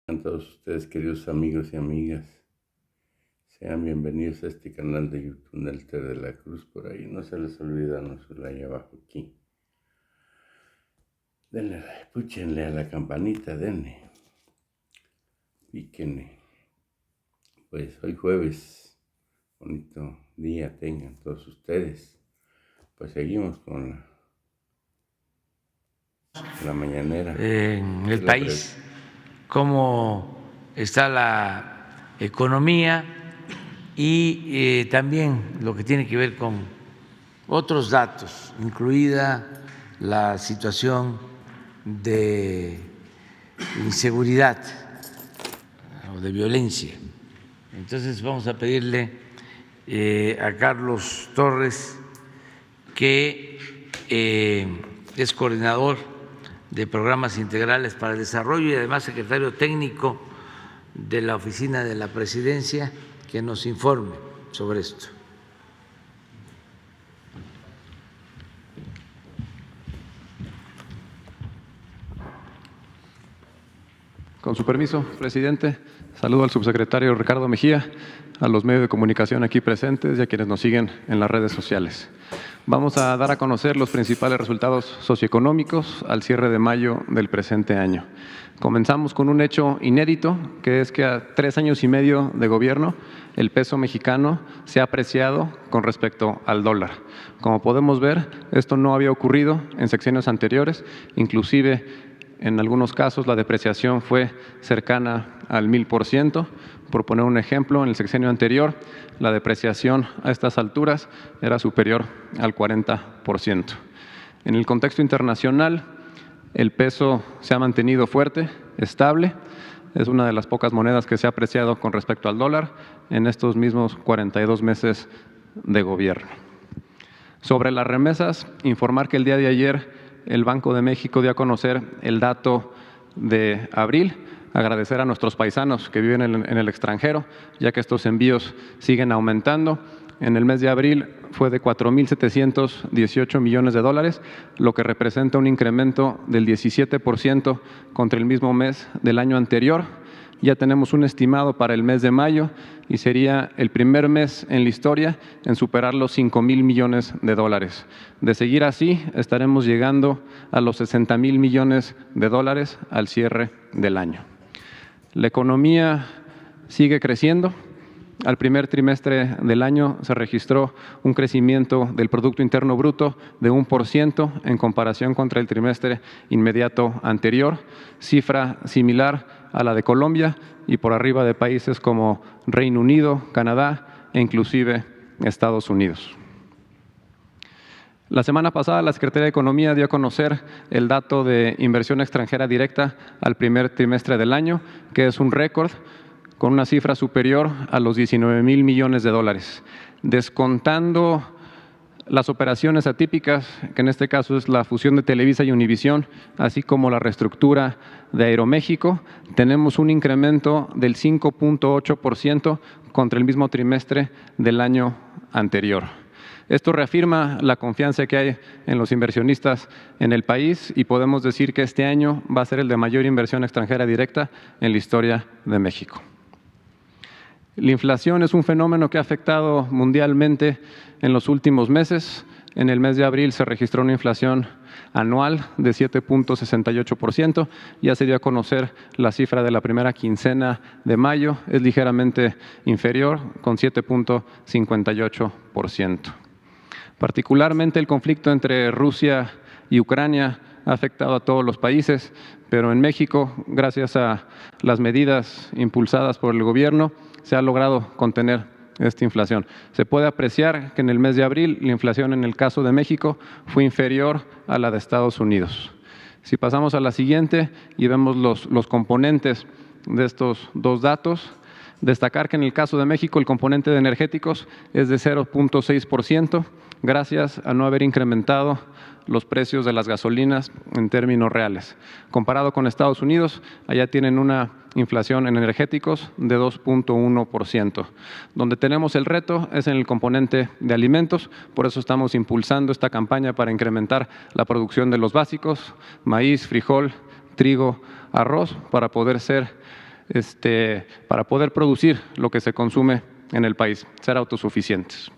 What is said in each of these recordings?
A todos ustedes, queridos amigos y amigas, sean bienvenidos a este canal de YouTube Nelter de la Cruz. Por ahí no se les olvida, no se ahí abajo aquí. Denle, púchenle a la campanita, denle, píquenle. Pues hoy jueves, bonito día tengan todos ustedes. Pues seguimos con la mañanera. En el país, cómo está la economía y también lo que tiene que ver con otros datos, incluida la situación de inseguridad o de violencia. Entonces vamos a pedirle a Carlos Torres, que es coordinador de programas integrales para el desarrollo y además secretario técnico de la Oficina de la Presidencia, que nos informe sobre esto. Con su permiso, presidente, saludo al subsecretario Ricardo Mejía, a los medios de comunicación aquí presentes y a quienes nos siguen en las redes sociales. Vamos a dar a conocer los principales resultados socioeconómicos al cierre de mayo del presente año. Comenzamos con un hecho inédito, que es que a 3 años y medio de gobierno, el peso mexicano se ha apreciado con respecto al dólar. Como podemos ver, esto no había ocurrido en sexenios anteriores, inclusive en algunos casos la depreciación fue cercana al 1000%. Por poner un ejemplo, en el sexenio anterior, la depreciación a estas alturas era superior al 40%. En el contexto internacional, el peso se ha mantenido fuerte, estable. Es una de las pocas monedas que se ha apreciado con respecto al dólar en estos mismos 42 meses de gobierno. Sobre las remesas, informar que el día de ayer el Banco de México dio a conocer el dato de abril. Agradecer a nuestros paisanos que viven en el extranjero, ya que estos envíos siguen aumentando. En el mes de abril fue de 4.718 millones de dólares, lo que representa un incremento del 17% contra el mismo mes del año anterior. Ya tenemos un estimado para el mes de mayo y sería el primer mes en la historia en superar los 5,000 millones de dólares. De seguir así, estaremos llegando a los 60,000 millones de dólares al cierre del año. La economía sigue creciendo. Al primer trimestre del año se registró un crecimiento del Producto Interno Bruto de 1% en comparación contra el trimestre inmediato anterior, cifra similar a la de Colombia y por arriba de países como Reino Unido, Canadá e inclusive Estados Unidos. La semana pasada la Secretaría de Economía dio a conocer el dato de inversión extranjera directa al primer trimestre del año, que es un récord, con una cifra superior a los 19,000 millones de dólares. Descontando las operaciones atípicas, que en este caso es la fusión de Televisa y Univisión, así como la reestructura de Aeroméxico, tenemos un incremento del 5,8% contra el mismo trimestre del año anterior. Esto reafirma la confianza que hay en los inversionistas en el país y podemos decir que este año va a ser el de mayor inversión extranjera directa en la historia de México. La inflación es un fenómeno que ha afectado mundialmente en los últimos meses. En el mes de abril se registró una inflación anual de 7,68%. Ya se dio a conocer la cifra de la primera quincena de mayo, es ligeramente inferior, con 7,58%. Particularmente el conflicto entre Rusia y Ucrania ha afectado a todos los países, pero en México, gracias a las medidas impulsadas por el gobierno, se ha logrado contener esta inflación. Se puede apreciar que en el mes de abril la inflación en el caso de México fue inferior a la de Estados Unidos. Si pasamos a la siguiente y vemos los componentes de estos dos datos, destacar que en el caso de México el componente de energéticos es de 0,6%, gracias a no haber incrementado los precios de las gasolinas en términos reales. Comparado con Estados Unidos, allá tienen una inflación en energéticos de 2,1%. Donde tenemos el reto es en el componente de alimentos, por eso estamos impulsando esta campaña para incrementar la producción de los básicos, maíz, frijol, trigo, arroz, para poder ser para poder producir lo que se consume en el país, ser autosuficientes.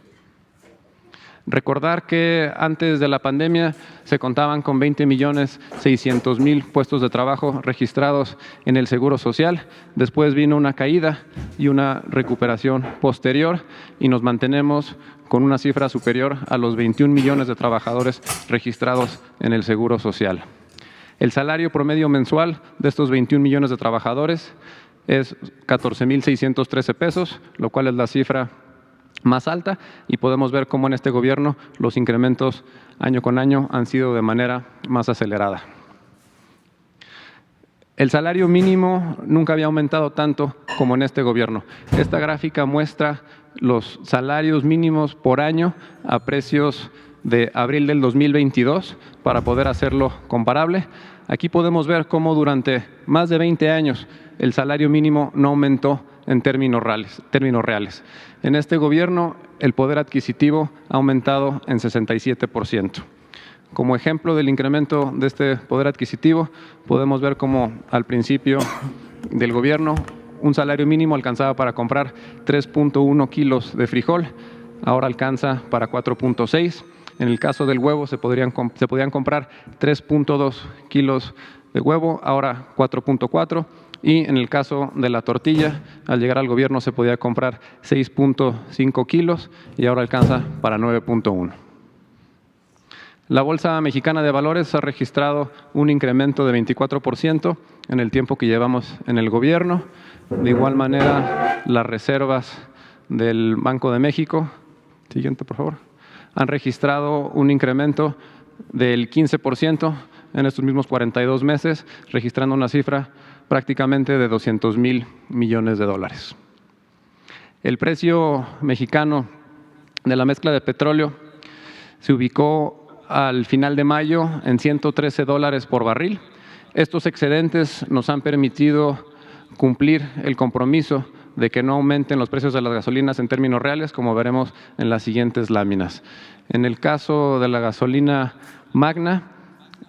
Recordar que antes de la pandemia se contaban con 20.600.000 puestos de trabajo registrados en el Seguro Social. Después vino una caída y una recuperación posterior y nos mantenemos con una cifra superior a los 21 millones de trabajadores registrados en el Seguro Social. El salario promedio mensual de estos 21 millones de trabajadores es 14.613 pesos, lo cual es la cifra más alta, y podemos ver cómo en este gobierno los incrementos año con año han sido de manera más acelerada. El salario mínimo nunca había aumentado tanto como en este gobierno. Esta gráfica muestra los salarios mínimos por año a precios de abril del 2022 para poder hacerlo comparable. Aquí podemos ver cómo durante más de 20 años el salario mínimo no aumentó en términos reales. En este gobierno, el poder adquisitivo ha aumentado en 67%. Como ejemplo del incremento de este poder adquisitivo, podemos ver cómo al principio del gobierno un salario mínimo alcanzaba para comprar 3.1 kilos de frijol, ahora alcanza para 4.6. En el caso del huevo se podían comprar 3.2 kilos de huevo, ahora 4.4. Y en el caso de la tortilla, al llegar al gobierno se podía comprar 6.5 kilos y ahora alcanza para 9.1. La Bolsa Mexicana de Valores ha registrado un incremento de 24% en el tiempo que llevamos en el gobierno. De igual manera, las reservas del Banco de México, siguiente por favor, han registrado un incremento del 15% en estos mismos 42 meses, registrando una cifra prácticamente de 200,000 millones de dólares. El precio mexicano de la mezcla de petróleo se ubicó al final de mayo en $113 por barril. Estos excedentes nos han permitido cumplir el compromiso de que no aumenten los precios de las gasolinas en términos reales, como veremos en las siguientes láminas. En el caso de la gasolina Magna,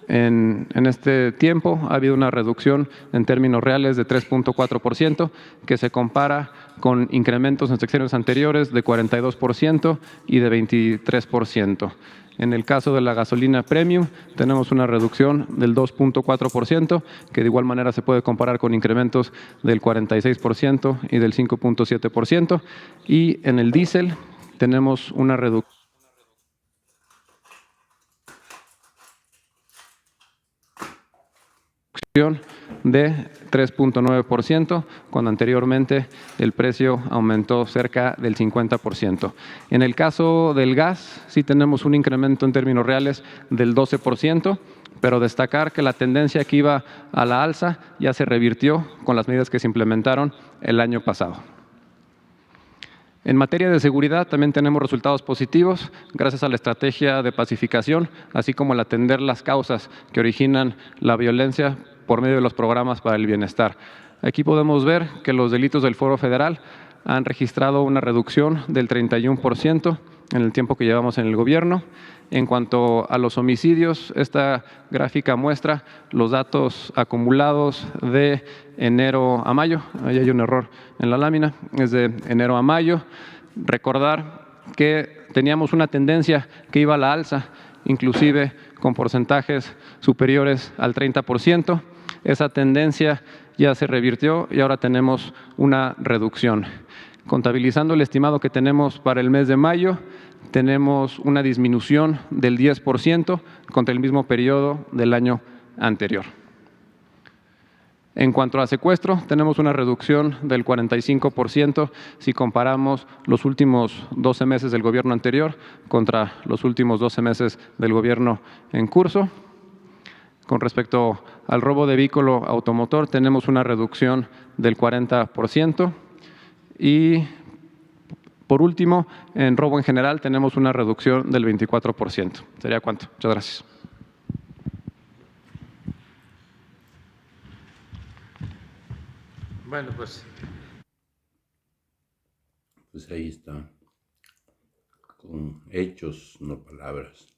en este tiempo ha habido una reducción en términos reales de 3.4%, que se compara con incrementos en sexenios anteriores de 42% y de 23%. En el caso de la gasolina premium, tenemos una reducción del 2.4%, que de igual manera se puede comparar con incrementos del 46% y del 5.7%. Y en el diésel tenemos una reducción de 3.9%, cuando anteriormente el precio aumentó cerca del 50%. En el caso del gas, sí tenemos un incremento en términos reales del 12%, pero destacar que la tendencia que iba a la alza ya se revirtió con las medidas que se implementaron el año pasado. En materia de seguridad también tenemos resultados positivos gracias a la estrategia de pacificación, así como el atender las causas que originan la violencia por medio de los programas para el bienestar. Aquí podemos ver que los delitos del Foro Federal han registrado una reducción del 31% en el tiempo que llevamos en el gobierno. En cuanto a los homicidios, esta gráfica muestra los datos acumulados de enero a mayo. Ahí hay un error en la lámina, es de enero a mayo. Recordar que teníamos una tendencia que iba a la alza, inclusive con porcentajes superiores al 30%. Esa tendencia ya se revirtió y ahora tenemos una reducción. Contabilizando el estimado que tenemos para el mes de mayo, tenemos una disminución del 10% contra el mismo periodo del año anterior. En cuanto a secuestro, tenemos una reducción del 45% si comparamos los últimos 12 meses del gobierno anterior contra los últimos 12 meses del gobierno en curso. Con respecto al robo de vehículo automotor, tenemos una reducción del 40%. Y por último, en robo en general tenemos una reducción del 24%. ¿Sería cuánto? Muchas gracias. Bueno, pues ahí está, con hechos, no palabras.